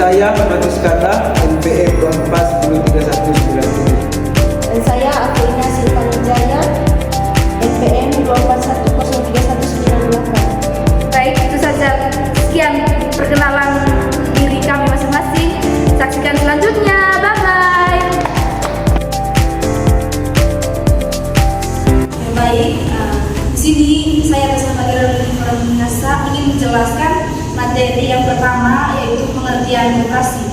saya Matus Kata NPM 24103197. Dan saya Akhilina Silvanujaya NPM 24103198. Baik, itu saja. Sekian perkenalan diri kami masing-masing. Saksikan selanjutnya. Bye-bye. Baik, di sini saya bersama Geraldine Farminasa ingin menjelaskan materi yang pertama, yaitu pengertian koperasi.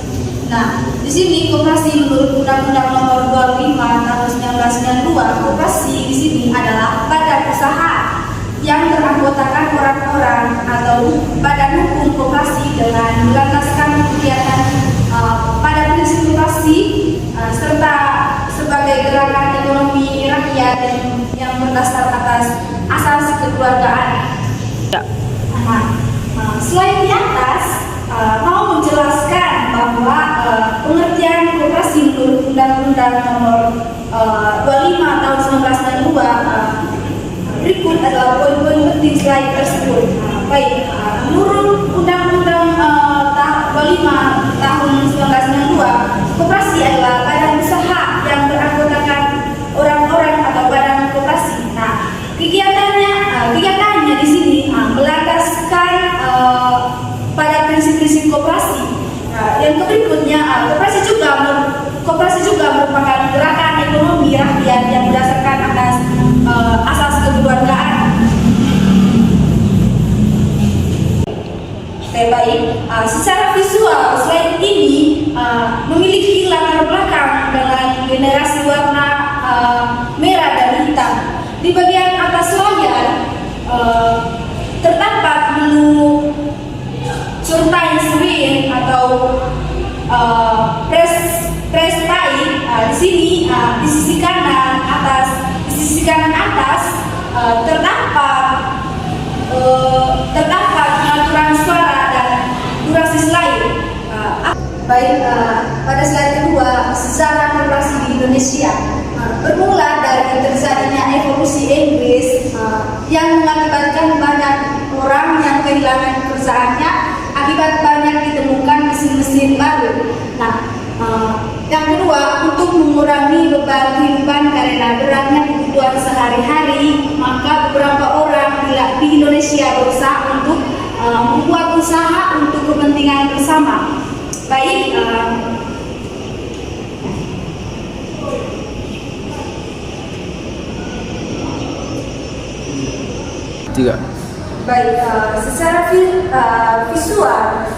Nah, di sini koperasi menurut Undang-Undang Nomor 25 Tahun 1992, koperasi di sini adalah badan usaha yang beranggotakan orang-orang atau badan hukum koperasi dengan melandaskan kegiatan pada prinsip koperasi serta sebagai gerakan ekonomi rakyat yang berdasar atas asas kekeluargaan. Selain di atas, mau menjelaskan bahwa pengertian koperasi menurut Undang-Undang Nomor 25 Tahun 1992 berikut adalah poin-poin penting slide tersebut. Baik, menurut Undang-Undang 25 Tahun 1992, koperasi adalah badan usaha yang beranggotakan orang-orang atau badan koperasi. Nah, kegiatannya di sini melandaskan pada prinsip-prinsip koperasi. Yang berikutnya, koperasi juga merupakan gerakan ekonomi rakyat yang berdasarkan atas asas kekeluargaan. Oke, baik. Secara visual, slide ini memiliki latar belakang dengan generasi warna merah dan hitam. Di bagian atas layar terdapat menu certain screen atau press type. Di sini di sisi kanan atas terdapat pengaturan suara dan durasi slide. Baik, pada slide kedua, sejarah koperasi di Indonesia. Bermula dari terjadinya evolusi Inggris yang mengakibatkan banyak orang yang kehilangan pekerjaannya akibat banyak ditemukan mesin-mesin baru. Nah, yang kedua, untuk mengurangi beban kehidupan karena beratnya kebutuhan sehari-hari, maka beberapa orang di Indonesia berusaha untuk membuat usaha untuk kepentingan bersama. Baik, Baik, secara visual,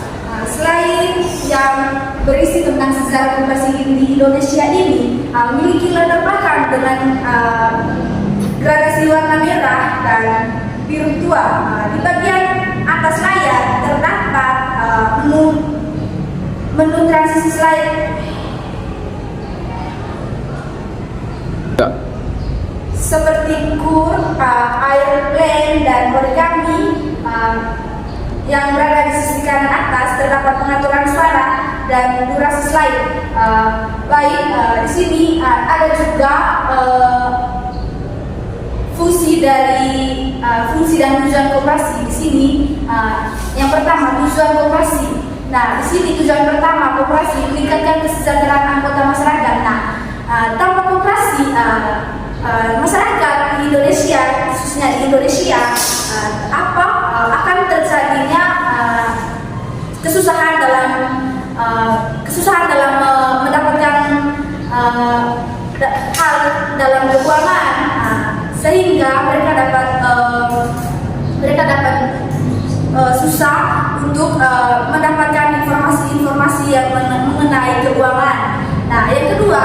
selain yang berisi tentang sejarah koperasi di Indonesia ini memiliki latar belakang dengan gradasi warna merah dan biru tua. Di bagian atas layar terdapat menu transisi slide. Seperti curve, airplane, dan origami. Yang berada di sisi kanan atas terdapat pengaturan suara dan durasi slide. Baik, di sini ada juga fungsi dan tujuan koperasi. Di sini yang pertama, tujuan koperasi. Nah, di sini tujuan pertama koperasi meningkatkan kesejahteraan anggota masyarakat. Nah, tanpa koperasi masyarakat di Indonesia, khususnya di Indonesia, akan terjadinya kesusahan dalam mendapatkan hal dalam keuangan, sehingga mereka dapat susah untuk mendapatkan informasi-informasi yang mengenai keuangan. Nah, yang kedua,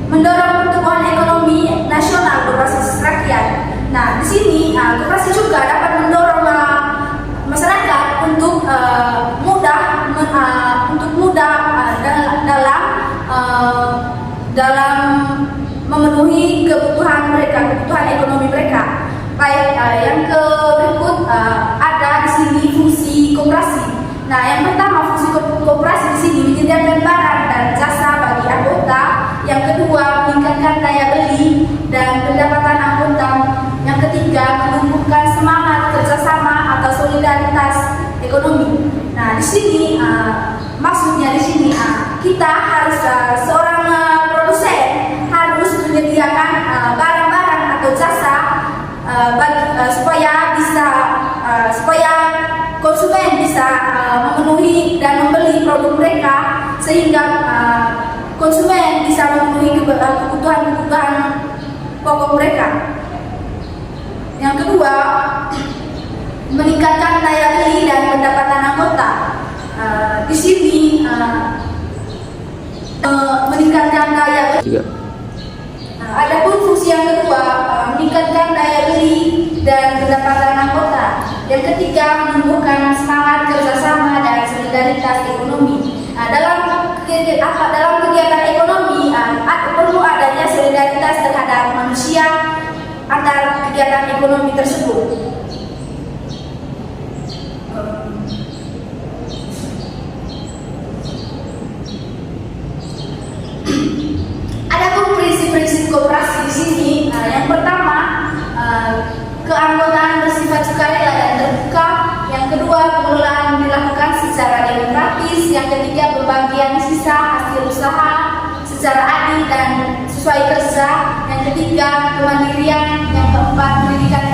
mendorong pertumbuhan ekonomi nasional berbasis rakyat. Nah, di sini koperasi juga dapat mendorong masyarakat untuk mudah dalam memenuhi kebutuhan ekonomi mereka. Baik, yang berikut ada di sini fungsi koperasi. Nah, yang pertama, fungsi koperasi di sini menyediakan barang dan jasa bagi anggota. Yang kedua, meningkatkan daya beli dan pendapatan anggota. Yang ketiga, menumbuhkan semangat kerjasama atau solidaritas ekonomi. Nah, di sini maksudnya di sini kita harus seorang produsen harus menyediakan barang-barang atau jasa supaya konsumen bisa memenuhi dan membeli produk mereka, sehingga konsumen bisa memenuhi kebutuhan pokok mereka. Yang kedua, meningkatkan daya beli dan pendapatan anggota. Di sini meningkatkan daya beli. Adapun fungsi yang kedua, meningkatkan daya beli dan pendapatan anggota. Yang ketiga, menumbuhkan semangat kerjasama dan solidaritas ekonomi. Dalam kegiatan ekonomi perlu adanya solidaritas terhadap manusia antar kegiatan ekonomi tersebut. Adapun prinsip-prinsip koperasi di sini, yang pertama, keanggotaan bersifat sukarela dan terbuka. Yang kedua, pengelolaan dilakukan secara demokratis. Yang ketiga, pembagian sisa hasil usaha secara adil dan sesuai kerja. Yang ketiga, kemandirian. Yang keempat, pendidikan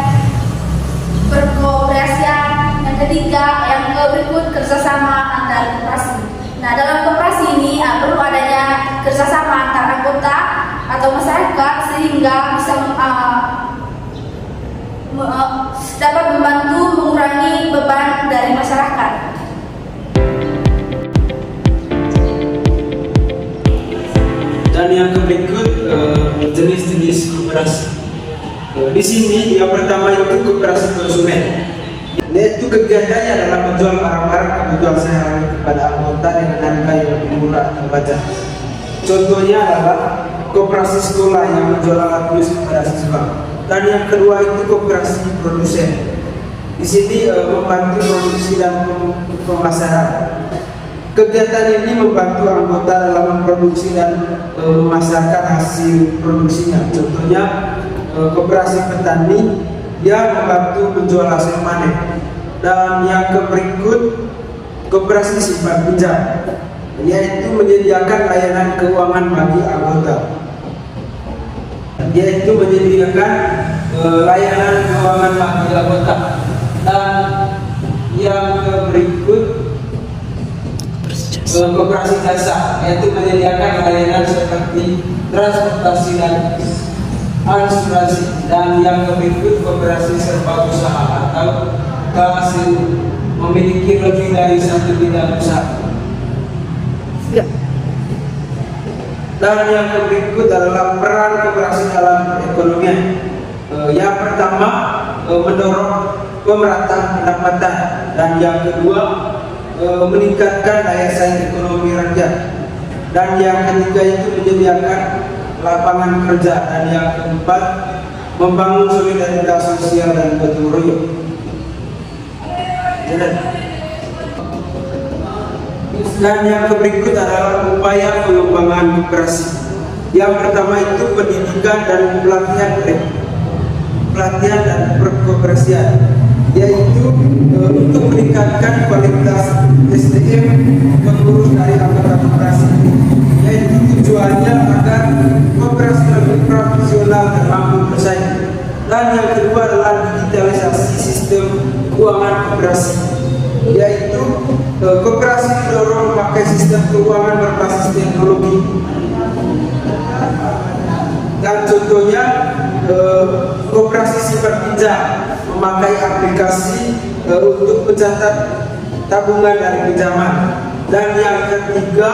berkooperasian. Yang ketiga, yang berikut, kerjasama antar koperasi. Nah, dalam koperasi ini perlu adanya kerjasama antar anggota atau masyarakat sehingga bisa dapat membantu mengurangi beban dari masyarakat. Dan yang berikut jenis-jenis koperasi. Di sini yang pertama itu koperasi konsumen, yaitu kegiatannya adalah menjual barang-barang kebutuhan sehari-hari kepada anggota dengan harga yang lebih murah atau pajak. Contohnya adalah koperasi sekolah yang menjual alat tulis kepada siswa. Dan yang kedua itu koperasi produsen. Di sini membantu produksi dan pemasaran. Kegiatan ini membantu anggota dalam memproduksi dan memasarkan hasil produksinya. Contohnya koperasi petani, dia membantu menjual hasil panen. Dan yang berikut koperasi simpan pinjam, yaitu menyediakan layanan keuangan bagi anggota. Yaitu menyediakan layanan keuangan bagi anggota. Dan yang berikut koperasi jasa, yaitu menyediakan layanan seperti transportasi dan asuransi. Dan yang berikut koperasi serba usaha atau hasil memiliki lebih dari satu bidang usaha. Dan yang berikut adalah peran koperasi dalam perekonomian. Yang pertama, mendorong pemerataan pendapatan, dan yang kedua, meningkatkan daya saing ekonomi rakyat, dan yang ketiga itu menyediakan lapangan kerja, dan yang keempat membangun solidaritas sosial dan gotong royong. Dan yang berikut adalah upaya pengembangan koperasi. Yang pertama itu pendidikan dan pelatihan dan perkoperasian, yaitu untuk meningkatkan kualitas SDM pengurus dari anggota koperasi, yaitu tujuannya agar koperasi lebih profesional dan mampu bersaing. Dan yang kedua adalah digitalisasi sistem keuangan koperasi, yaitu koperasi mendorong memakai sistem keuangan berbasis teknologi. Dan contohnya koperasi simpan pinjam memakai aplikasi untuk mencatat tabungan dari pinjaman. Dan yang ketiga,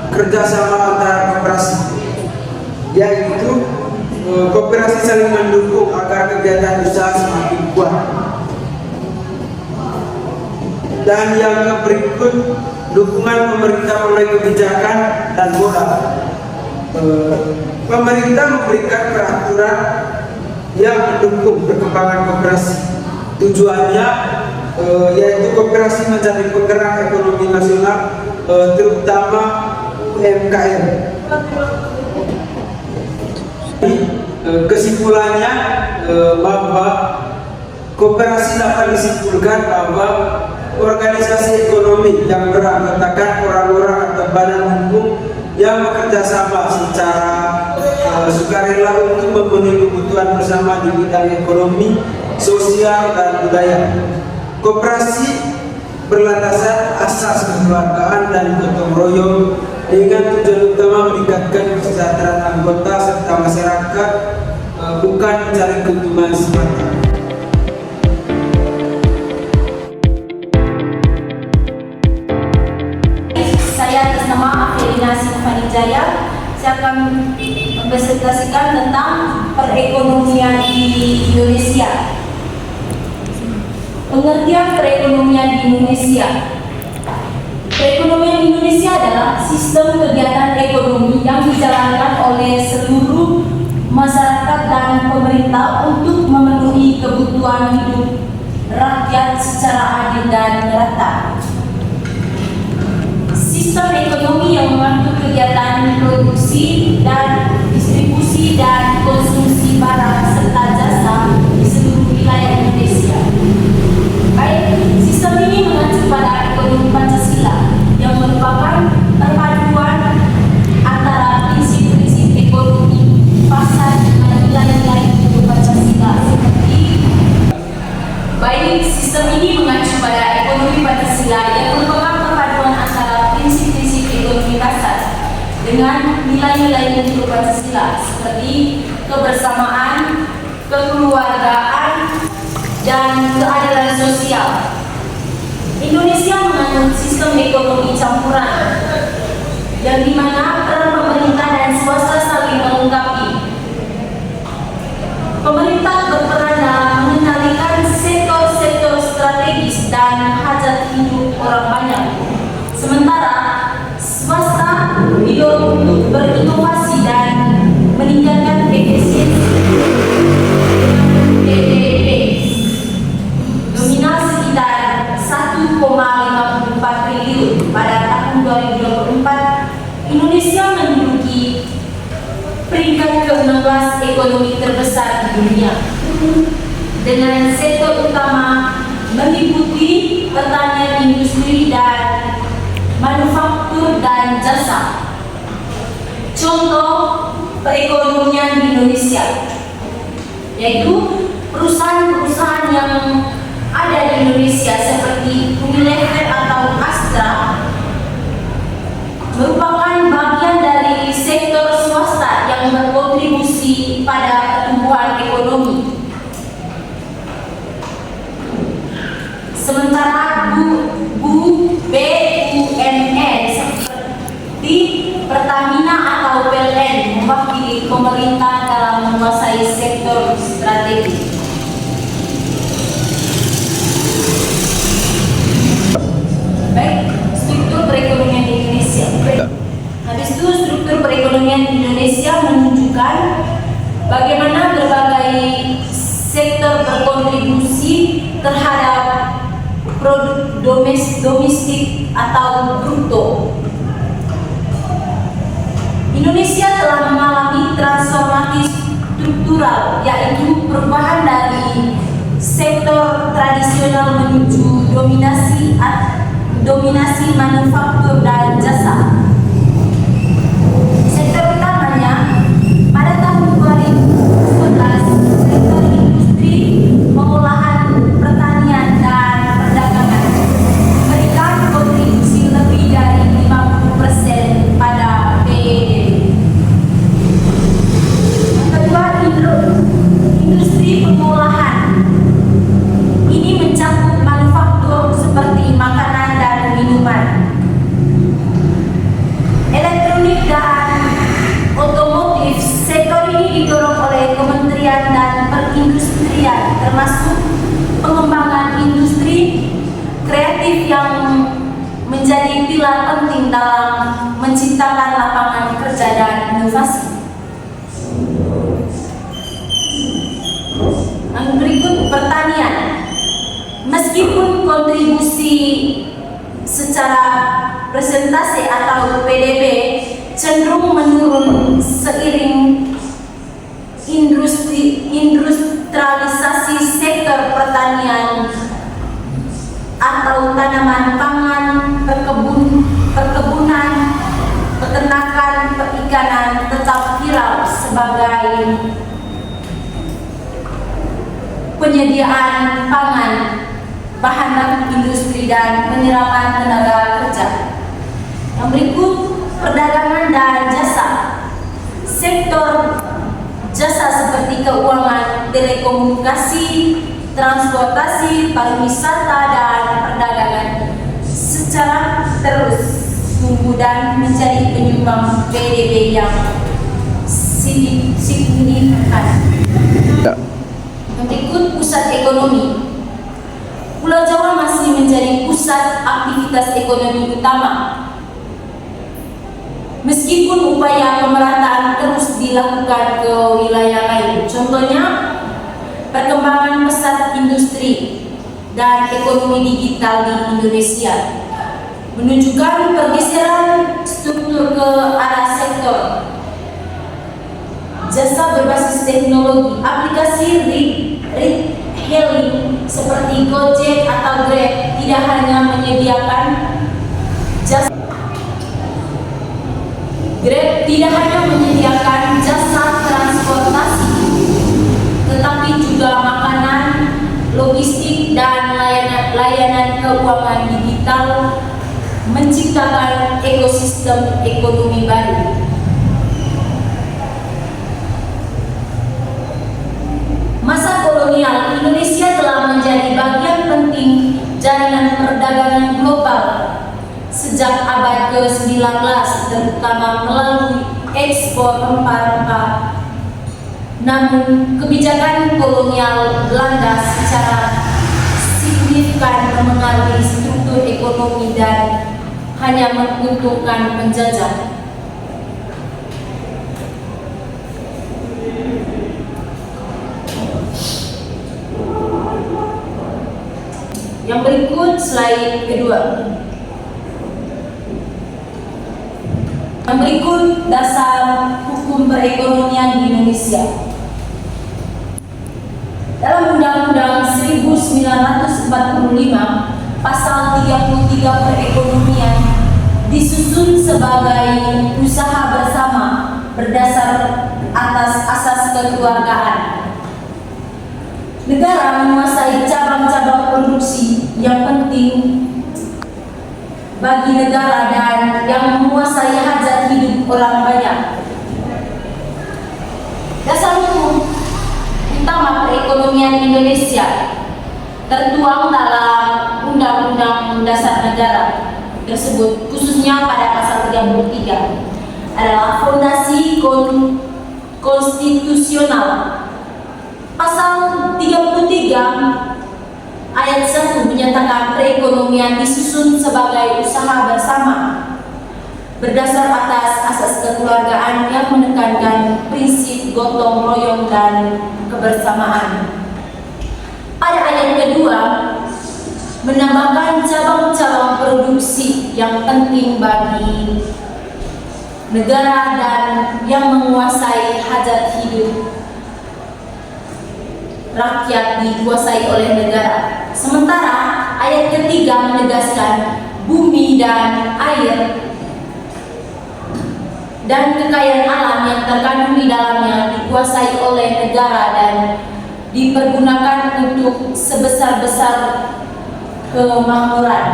kerjasama antara koperasi, yaitu koperasi saling mendukung agar kegiatan usaha semakin kuat. Dan yang berikut, dukungan pemerintah melalui kebijakan dan modal. Pemerintah memberikan peraturan yang mendukung perkembangan koperasi. Tujuannya yaitu koperasi menjadi penggerak ekonomi nasional, terutama UMKM. Kesimpulannya bahwa koperasi dapat disimpulkan bahwa organisasi ekonomi yang beranggotakan orang-orang atau badan hukum yang bekerja sama secara sukarela untuk memenuhi kebutuhan bersama di bidang ekonomi, sosial, dan budaya. Koperasi berlandaskan asas kekeluargaan dan gotong royong dengan tujuan utama meningkatkan kesejahteraan anggota serta masyarakat, bukan mencari keuntungan semata. Saya atas nama Afelina Silvanijaya, saya akan mempresentasikan tentang perekonomian di Indonesia. Pengertian perekonomian di Indonesia. Perekonomian Indonesia adalah sistem kegiatan ekonomi yang dijalankan oleh seluruh masyarakat dan pemerintah untuk memenuhi kebutuhan hidup rakyat secara adil dan merata. Sistem ekonomi yang mengatur kegiatan produksi dan distribusi dan konsumsi barang serta jasa di seluruh wilayah Indonesia. Baik, sistem ini mengacu pada ekonomi Pancasila yang merupakan perpaduan antara prinsip-prinsip ekonomi pasar dengan nilai-nilai ekonomi Pancasila seperti baik, sistem ini mengacu pada ekonomi Pancasila yang merupakan perpaduan antara prinsip-prinsip ekonomi pasar dengan nilai-nilai ekonomi Pancasila seperti kebersamaan, kekeluargaan, dan keadilan sosial. Indonesia menganut sistem ekonomi campuran yang dimana peran pemerintah dan swasta saling melengkapi. Pemerintah berperan dalam mengendalikan sektor-sektor strategis dan hajat hidup orang banyak, sementara swasta didorong untuk berinovasi dan meningkatkan efisiensi nominal sekitar 1,54 triliun pada tahun 2024. Indonesia menduduki peringkat ke-16 ekonomi terbesar di dunia dengan sektor utama meliputi pertanian, industri, dan manufaktur dan jasa. Contoh perekonomian di Indonesia yaitu perusahaan-perusahaan yang ada di Indonesia seperti Unilever atau Astra merupakan bagian dari sektor swasta yang berkontribusi pada pertumbuhan ekonomi. Sementara BUMN seperti Pertamina atau PLN mewakili pemerintah dalam menguasai sektor strategis. Baik, struktur perekonomian di Indonesia. Habis itu struktur perekonomian di Indonesia menunjukkan bagaimana berbagai sektor berkontribusi terhadap produk domestik atau bruto. Indonesia telah mengalami transformasi struktural, yaitu perubahan dari sektor tradisional menuju dominasi manufaktur dan jasa. Sektor utamanya pada tahun 2011 sektor industri, pengolahan, pertanian, dan perdagangan memberikan kontribusi lebih dari 50% pada PDB. Yang kedua, industri pengolahan. Ini mencakup manufaktur seperti makanan dan minuman, elektronik dan otomotif. Sektor ini didorong oleh Kementerian dan Perindustrian, termasuk pengembangan industri kreatif yang menjadi pilar penting dalam menciptakan lapangan kerja dan inovasi. Yang berikut, pertanian. Meskipun kontribusi secara persentase atau PDB cenderung menurun seiring industrialisasi sektor pertanian atau tanah lain penyediaan pangan, bahan baku industri, dan penyerapan tenaga kerja. Yang berikut, perdagangan dan jasa. Sektor jasa seperti keuangan, telekomunikasi, transportasi, pariwisata, dan perdagangan secara terus tumbuh dan menjadi penyumbang PDB yang signifikan. Yang berikut, pusat ekonomi. Pulau Jawa masih menjadi pusat aktivitas ekonomi utama. Meskipun upaya pemerataan terus dilakukan ke wilayah lain, contohnya perkembangan pesat industri dan ekonomi digital di Indonesia menunjukkan pergeseran struktur ke arah sektor jasa berbasis teknologi. Aplikasi ride-hailing seperti Gojek atau Grab tidak hanya menyediakan jasa transportasi, tetapi juga makanan, logistik, dan layanan keuangan digital, menciptakan ekosistem ekonomi baru. Masa kolonial, Indonesia telah menjadi bagian penting jaringan perdagangan global sejak abad ke-19, terutama melalui ekspor rempah-rempah. Namun, kebijakan kolonial Belanda secara signifikan memengaruhi struktur ekonomi dan hanya menguntungkan penjajah. Yang berikut slide kedua. Yang berikut dasar hukum perekonomian di Indonesia. Dalam Undang-Undang 1945, Pasal 33 perekonomian disusun sebagai usaha bersama berdasar atas asas kekeluargaan. Negara menguasai cabang-cabang produksi yang penting bagi negara dan yang menguasai hajat hidup orang banyak. Dasar hukum utama perekonomian Indonesia tertuang dalam Undang-Undang Dasar Negara tersebut, khususnya pada pasal 33 adalah fondasi konstitusional. Pasal 33 ayat 1 menyatakan perekonomian disusun sebagai usaha bersama berdasar atas asas kekeluargaan yang menekankan prinsip gotong royong dan kebersamaan. Pada ayat kedua menambahkan cabang-cabang produksi yang penting bagi negara dan yang menguasai hajat hidup rakyat dikuasai oleh negara. Sementara ayat ketiga menegaskan bumi dan air dan kekayaan alam yang terkandung di dalamnya dikuasai oleh negara dan dipergunakan untuk sebesar-besar kemakmuran.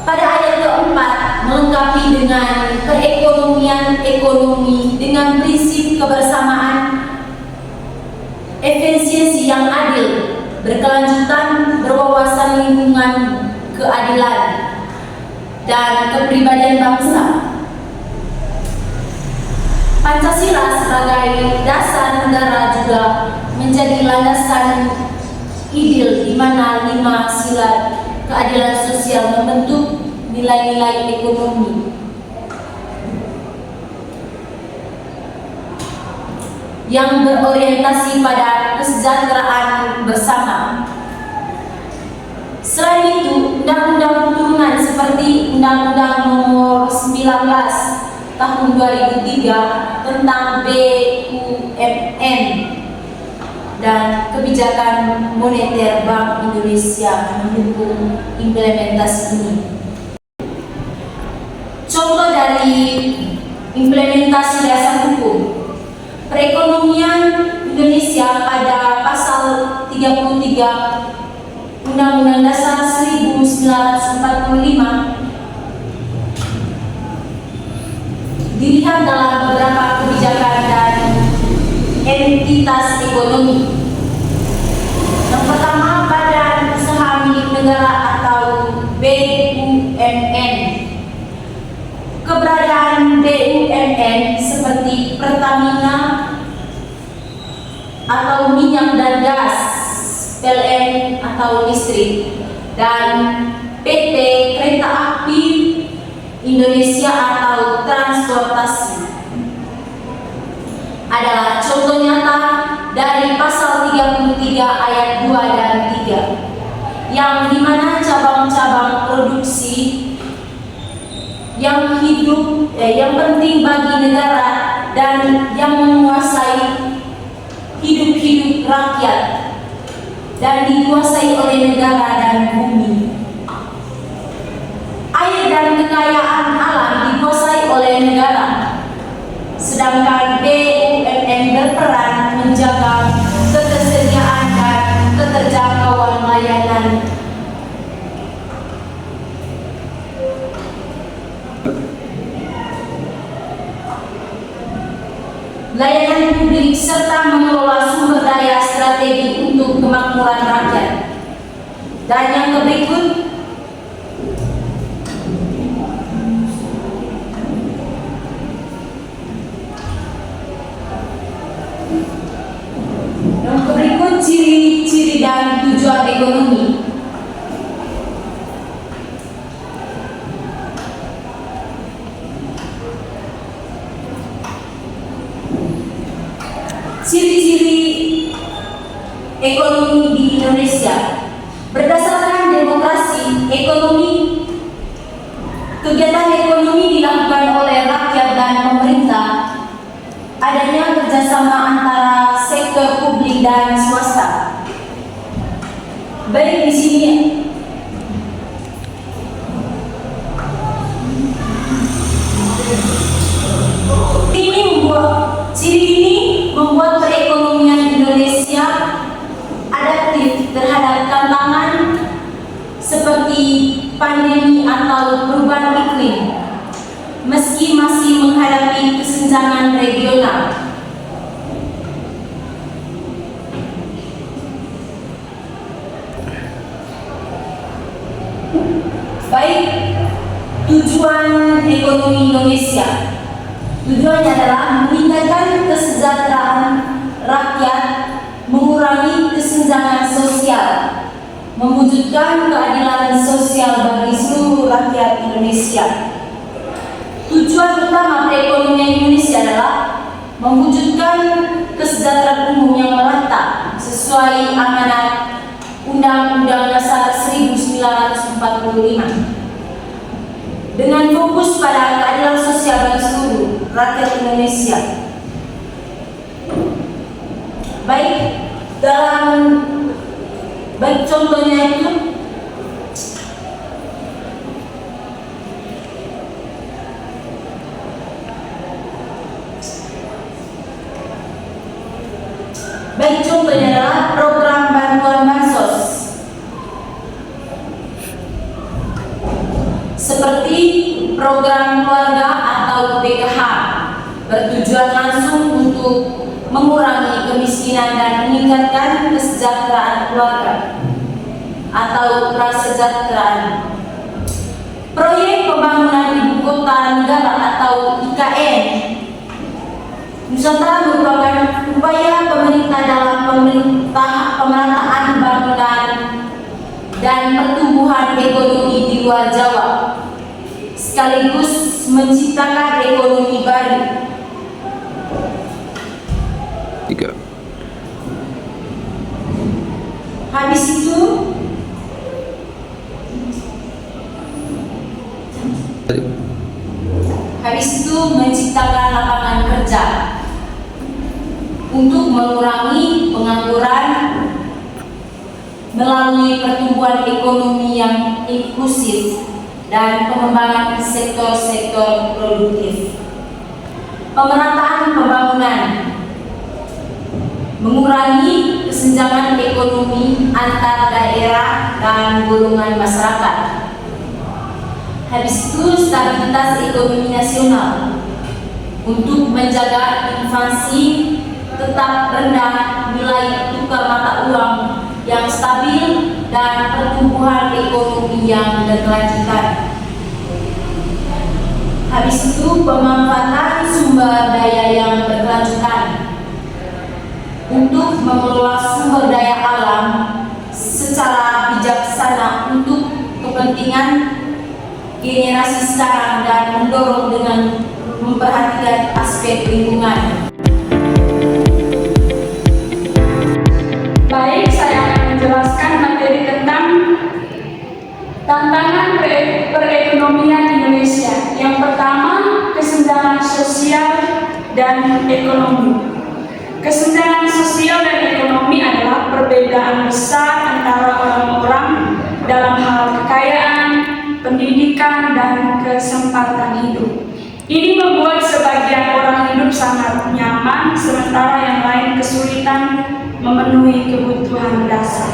Pada ayat keempat melengkapi dengan perekonomian ekonomi dengan prinsip kebersamaan, efisiensi yang adil, berkelanjutan, berwawasan lingkungan, keadilan, dan kepribadian bangsa. Pancasila sebagai dasar negara juga menjadi landasan ideal di mana 5 sila keadilan sosial membentuk nilai-nilai ekonomi yang berorientasi pada kesejahteraan bersama. Selain itu, undang-undang turunan seperti Undang-Undang Nomor 19 Tahun 2003 tentang BUMN dan kebijakan moneter Bank Indonesia mendukung implementasi ini. Contoh dari implementasi dasar hukum perekonomian Indonesia pada pasal 33 Undang-Undang Dasar 1945 dilihat dalam beberapa kebijakan dan entitas ekonomi. Yang pertama, Badan Usaha Milik Negara atau BUMN. Keberadaan BUMN seperti Pertamina atau minyak dan gas, PLN atau listrik, dan PT Kereta Api Indonesia atau transportasi adalah contoh nyata dari pasal 33 ayat 2 dan 3 yang dimana cabang-cabang produksi yang yang penting bagi negara dan yang menguasai hidup rakyat dan dikuasai oleh negara dan bumi. Air dan kekayaan alam dikuasai oleh negara, sedangkan BUMN berperan menjaga ketersediaan dan keterjangkauan layanan. Layanan publik serta mengelola sumber daya strategi untuk kemakmuran rakyat. Dan yang berikut, ciri-ciri dan tujuan ekonomi. Ciri-ciri ekonomi di Indonesia berdasarkan demokrasi ekonomi. Kegiatan ekonomi dilakukan oleh rakyat dan pemerintah. Adanya kerjasama antara sektor publik dan swasta. Baik di sini ciri ini membuat perekonomian Indonesia adaptif terhadap tantangan seperti pandemi atau perubahan iklim, meski masih menghadapi kesenjangan regional. Baik, tujuan ekonomi Indonesia. Tujuannya adalah meningkatkan kesejahteraan rakyat, mengurangi kesenjangan sosial, mewujudkan keadilan sosial bagi seluruh rakyat Indonesia. Tujuan utama perekonomian Indonesia adalah mewujudkan kesejahteraan umum yang merata sesuai amanat Undang-Undang Dasar 1945 dengan fokus pada keadilan sosial bagi seluruh rakyat Indonesia. Baik contohnya itu adalah program bantuan bansos seperti program keluarga atau PKH, bertujuan langsung untuk mengurangi kemiskinan dan meningkatkan kesejahteraan keluarga atau prasejahtera. Proyek pembangunan ibu kota negara atau IKN Nusantara merupakan upaya pemerintah dalam pemerataan pembangunan dan pertumbuhan ekonomi di luar Jawa, sekaligus menciptakan ekonomi baru. 3. Habis itu menciptakan lapangan kerja untuk mengurangi pengangguran melalui pertumbuhan ekonomi yang inklusif dan pengembangan sektor-sektor produktif. pemerataan pembangunan, mengurangi kesenjangan ekonomi antar daerah dan golongan masyarakat. Habis itu stabilitas ekonomi nasional untuk menjaga inflasi tetap rendah, nilai tukar mata uang yang stabil, dan pertumbuhan ekonomi yang berkelanjutan. Habis itu pemanfaatan sumber daya yang berkelanjutan untuk mengelola sumber daya alam secara bijaksana untuk kepentingan generasi sekarang dan mendorong dengan memperhatikan aspek lingkungan. Baik, saya akan menjelaskan materi tentang tantangan perekonomian Indonesia. Yang pertama, kesenjangan sosial dan ekonomi. Kesenjangan sosial dan ekonomi adalah perbedaan besar antara orang-orang dalam hal kekayaan, pendidikan, dan kesempatan hidup. Ini membuat sebagian orang hidup sangat nyaman, sementara yang lain kesulitan memenuhi kebutuhan dasar.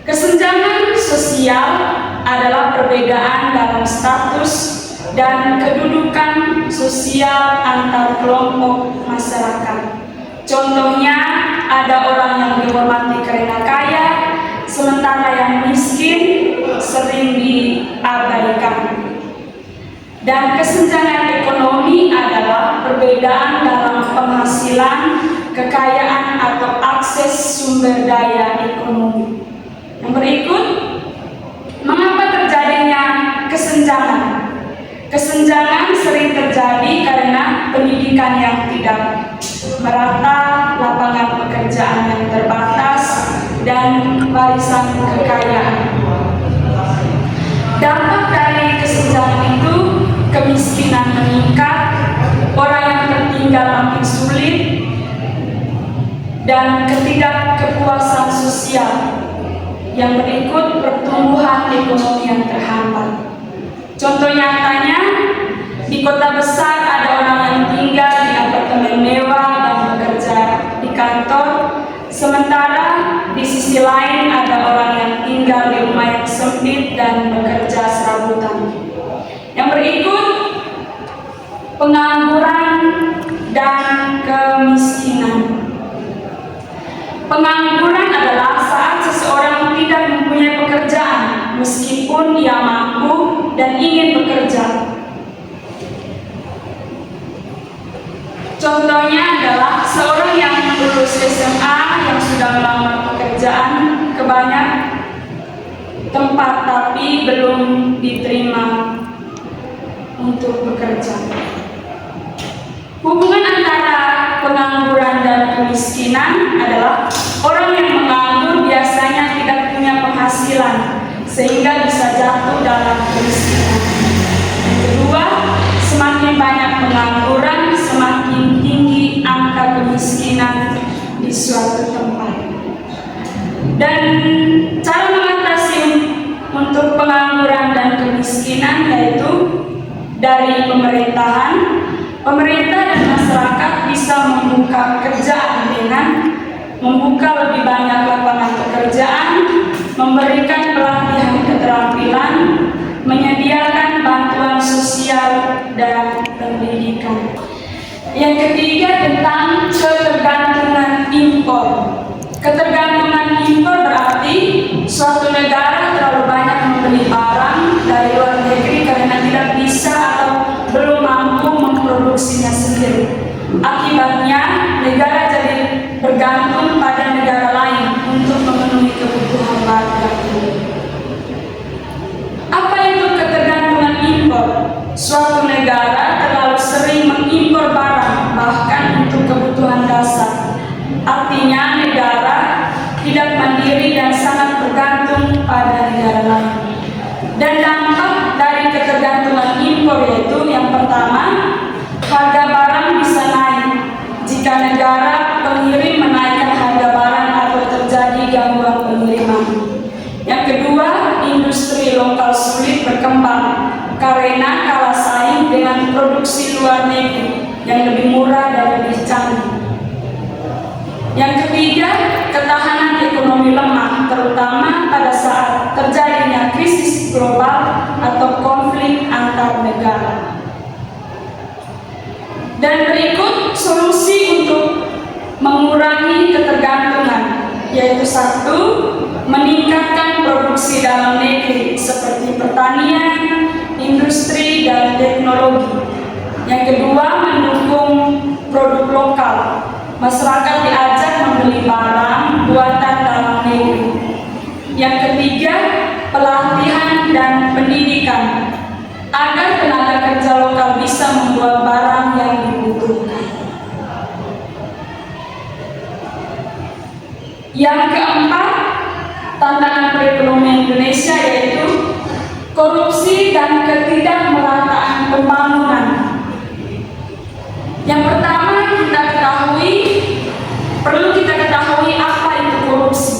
Kesenjangan sosial adalah perbedaan dalam status dan kedudukan sosial antar kelompok masyarakat. Contohnya, ada orang yang dihormati karena kaya, sementara yang miskin sering diabaikan. Dan kesenjangan ekonomi adalah perbedaan dalam penghasilan, kekayaan, atau akses sumber daya ekonomi. Yang berikut, mengapa terjadinya kesenjangan? Kesenjangan sering terjadi karena pendidikan yang tidak merata, lapangan pekerjaan yang terbatas, dan warisan kekayaan. Dampak dari kesenjangan itu, kemiskinan meningkat, orang yang tertinggal makin sulit, dan ketidakkepuasan sosial. Yang berikut, pertumbuhan ekonomi yang terhambat. Contoh nyatanya, di kota besar ada orang yang tinggal di apartemen mewah dan bekerja di kantor, sementara di sisi lain ada orang yang tinggal di rumah yang sempit dan bekerja serabutan. Yang berikut, pengangguran dan kemiskinan. Pengangguran adalah saat seseorang tidak mempunyai pekerjaan meskipun ia mampu dan ingin bekerja. Contohnya adalah seorang yang lulus SMA yang sudah melamar pekerjaan ke banyak tempat tapi belum diterima untuk bekerja. Hubungan antara pengangguran dan kemiskinan adalah orang yang menganggur biasanya tidak punya penghasilan sehingga bisa jatuh dalam kemiskinan. Yang kedua, semakin banyak pengangguran, semakin tinggi angka kemiskinan di suatu tempat. Dan cara mengatasi untuk pengangguran dan kemiskinan yaitu dari pemerintahan. Pemerintah dan masyarakat bisa membuka kerjaan dengan membuka lebih banyak lapangan pekerjaan, memberikan pelatihan keterampilan, menyediakan bantuan sosial dan pendidikan. Yang ketiga, tentang ketergantungan impor. Ketergantungan impor berarti suatu negara terlalu banyak membeli barang dari luar negeri karena tidak bisa atau belum mampu memproduksinya sendiri. Akibatnya, negara jadi bergantung pada negara lain untuk memenuhi kebutuhan warga. Apa itu ketergantungan impor? Suatu negara terlalu sering mengimpor barang, bahkan untuk kebutuhan dasar. Artinya, negara tidak mandiri dan sangat bergantung pada negara lain. Dan dampak dari ketergantungan impor yaitu yang pertama, harga barang bisa naik jika negara pengirim menaikkan harga barang atau terjadi gangguan pengiriman. Yang kedua, industri lokal sulit berkembang karena kalah saing dengan produksi luar negeri yang lebih murah dan lebih canggih. Yang ketiga, ketahanan ekonomi lemah, terutama pada saat terjadinya krisis global atau konflik antar negara. Dan berikut solusi untuk mengurangi ketergantungan, yaitu satu, meningkatkan produksi dalam negeri seperti pertanian, industri, dan teknologi. Yang kedua, mendukung produk lokal. Masyarakat diajak membeli barang buatan dalam negeri. Yang ketiga, pelatihan dan pendidikan agar tenaga kerja lokal bisa membuat barang yang dibutuhkan. Yang keempat, tantangan perekonomian Indonesia yaitu korupsi dan ketidakmerataan pembangunan. Yang pertama, perlu kita ketahui apa itu korupsi.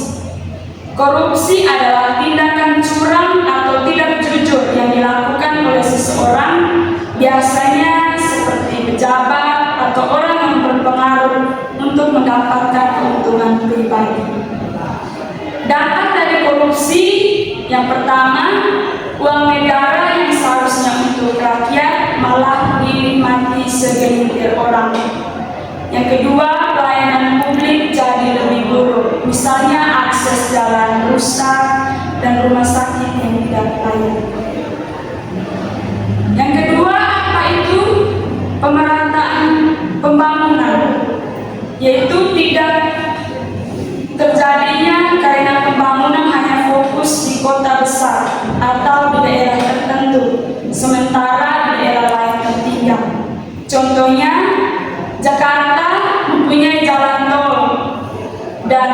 Korupsi adalah tindakan curang atau tidak jujur yang dilakukan oleh seseorang, biasanya seperti pejabat atau orang yang berpengaruh untuk mendapatkan keuntungan pribadi. Dampak dari korupsi yang pertama, uang negara yang seharusnya untuk rakyat malah dinikmati segelintir orang. Yang kedua, pelayanan publik jadi lebih buruk, misalnya akses jalan rusak dan rumah sakit yang tidak layak. Yang kedua, apa itu pemerataan pembangunan, yaitu tidak terjadinya karena pembangunan hanya fokus di kota besar atau di daerah tertentu, sementara di daerah lain tertinggal. Contohnya, Jakarta mempunyai jalan tol dan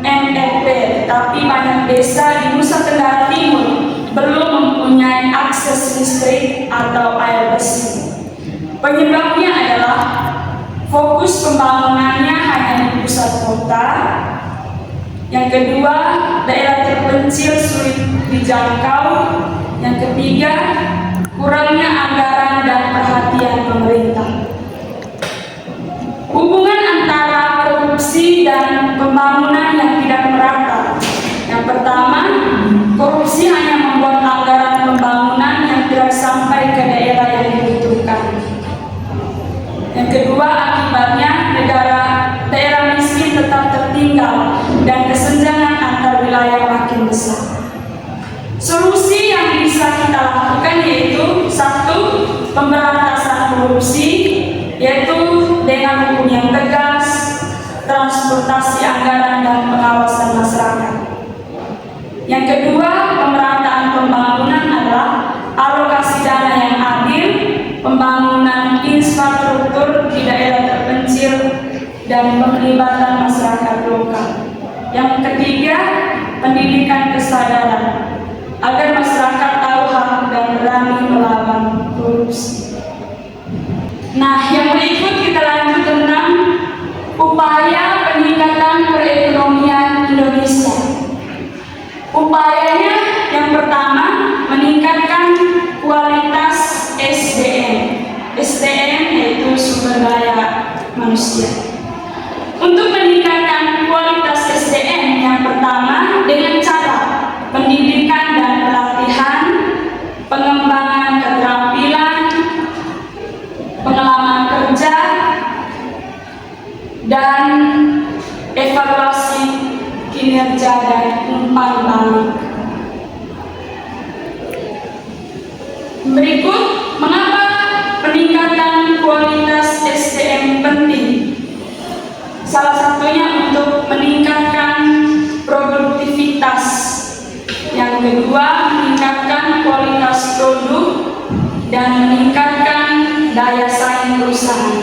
MRT, tapi banyak desa di Nusa Tenggara Timur belum mempunyai akses listrik atau air bersih. Penyebabnya adalah fokus pembangunannya hanya di pusat kota. Yang kedua, daerah terpencil sulit dijangkau. Yang ketiga, kurangnya anggaran dan perhatian pemerintah. Hubungan antara korupsi dan pembangunan yang tidak merata. Yang pertama, korupsi hanya membuat anggaran pembangunan yang tidak sampai ke daerah yang dibutuhkan. Yang kedua, akibatnya daerah miskin tetap tertinggal dan kesenjangan antar wilayah makin besar. Solusi yang bisa kita lakukan yaitu satu, pemberantasan korupsi, yaitu dengan hukum yang tegas, transportasi anggaran dan pengawasan masyarakat. Yang kedua, pemerataan pembangunan adalah alokasi dana yang adil, pembangunan infrastruktur di daerah terpencil, dan penglibatan masyarakat lokal. Yang ketiga, pendidikan kesadaran agar masyarakat tahu hak dan berani melawan korupsi. Nah, yang berikut kita lanjut tentang upaya peningkatan perekonomian Indonesia. Upayanya yang pertama, meningkatkan kualitas SDM. SDM yaitu sumber daya manusia. Untuk meningkatkan kualitas SDM yang pertama dengan cara pendidikan dan pelatihan, pengembangan keterampilan, pengalaman kerja, dan evaluasi kinerja dan umpan balik. Berikut, mengapa peningkatan kualitas SDM penting? Salah satunya untuk meningkatkan produktivitas. Yang kedua, meningkatkan kualitas produk dan meningkatkan daya saing perusahaan.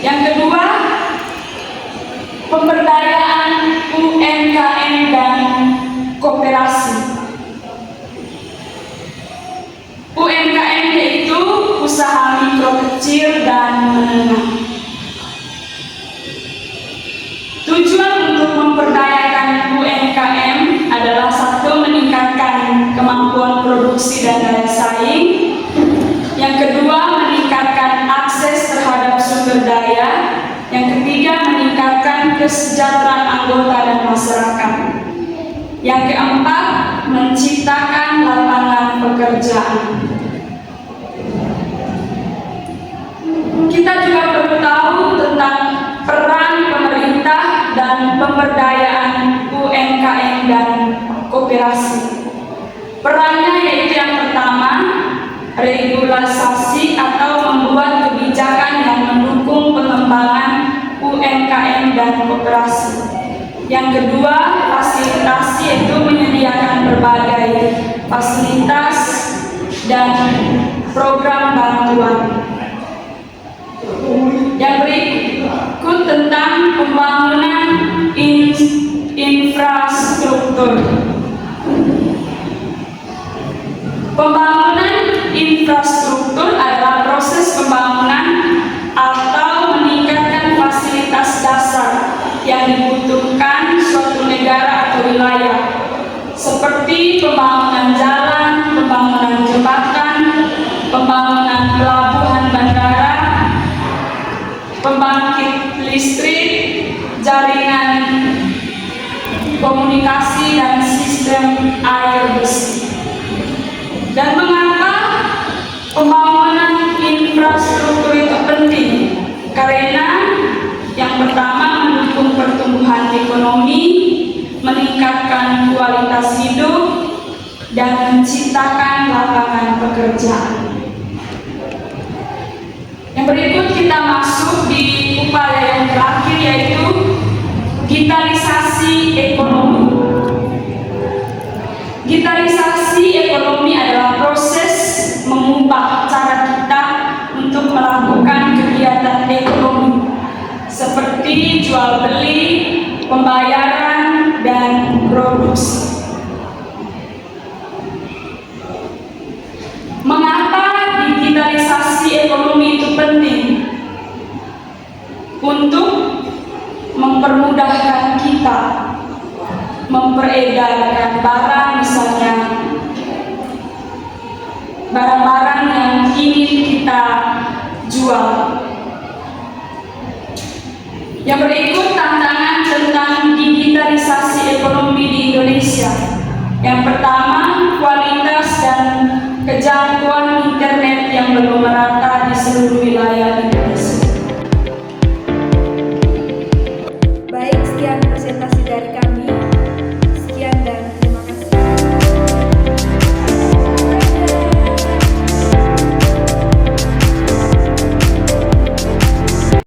Yang kedua, pemberdayaan UMKM dan koperasi. UMKM yaitu usaha mikro kecil dan menengah. Tujuan untuk memperdayakan UMKM adalah satu, meningkatkan kemampuan produksi dan daya saing. Yang kedua, meningkatkan kesejahteraan anggota dan masyarakat. Yang keempat, menciptakan lapangan pekerjaan. Kita juga perlu tahu tentang peran pemerintah dan pemberdayaan UMKM dan koperasi. Perannya yaitu yang pertama, regulasi atau membuat kebijakan yang mendukung pengembangan UMKM dan koperasi. Yang kedua, fasilitasi, yaitu menyediakan berbagai fasilitas dan program bantuan. Yang berikut tentang pembangunan infrastruktur. Pembangunan infrastruktur adalah proses pembangunan atau meningkatkan fasilitas dasar yang dibutuhkan suatu negara atau wilayah, seperti pembangunan jalan, pembangunan jembatan, pembangunan pelabuhan bandara, pembangkit listrik, jaringan komunikasi, dan sistem air bersih. Dan mengapa pembangunan infrastruktur itu penting? Karena yang pertama, mendukung pertumbuhan ekonomi, meningkatkan kualitas hidup, dan menciptakan lapangan pekerjaan. Yang berikut kita masuk di upaya yang terakhir, yaitu digitalisasi ekonomi. Digitalisasi ekonomi adalah proses mengubah cara kita untuk melakukan kegiatan ekonomi seperti jual beli, pembayaran, dan produksi. Mengapa digitalisasi ekonomi itu penting? Untuk mempermudahkan kita memperedarkan barang, misalnya barang-barang yang ingin kita jual. Yang berikut tantangan tentang digitalisasi ekonomi di Indonesia. Yang pertama,